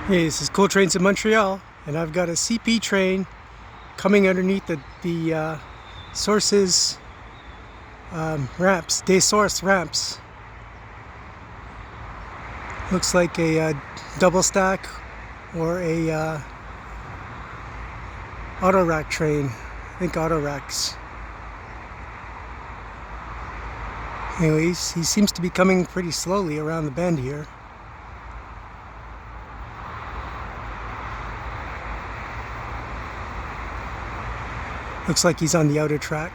Hey, this is Cool Trains in Montreal, and I've got a CP train coming underneath the sources ramps, des source ramps. Looks like a double stack or a auto rack train. I think auto racks. Anyways, he seems to be coming pretty slowly around the bend here. Looks like he's on the outer track.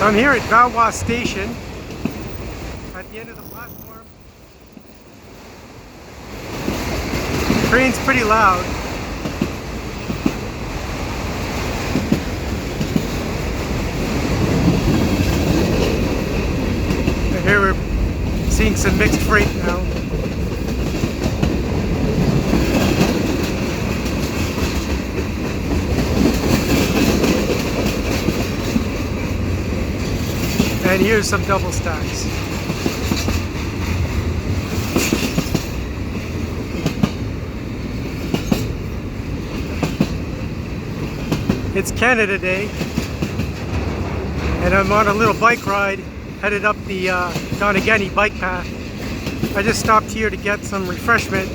So I'm here at Valois Station, at the end of the platform. The train's pretty loud. And here we're seeing some mixed freight now. And here's some double stacks. It's Canada Day, and I'm on a little bike ride headed up the Donegany bike path. I just stopped here to get some refreshment,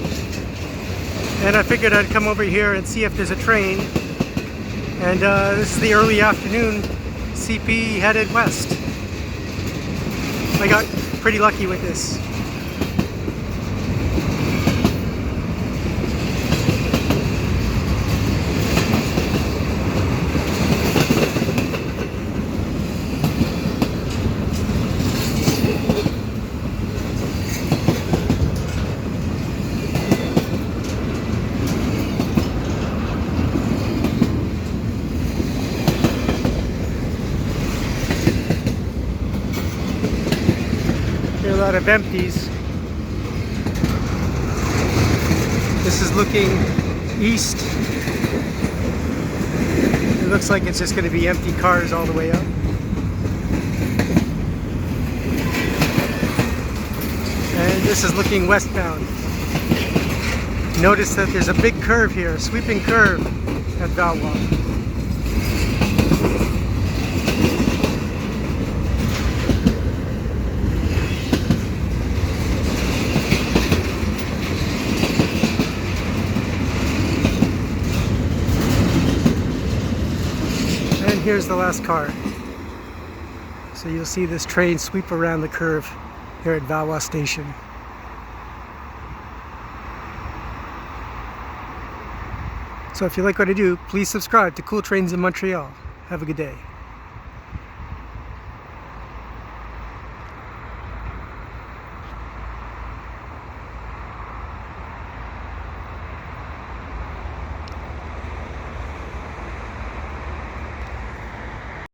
and I figured I'd come over here and see if there's a train. And this is the early afternoon CP headed west. I got pretty lucky with this. A lot of empties. This is looking east. It looks like it's just going to be empty cars all the way up. And this is looking westbound. Notice that there's a big curve here, a sweeping curve at Valois. Here's the last car. So you'll see this train sweep around the curve here at Valois Station. So if you like what I do, please subscribe to Cool Trains in Montreal. Have a good day.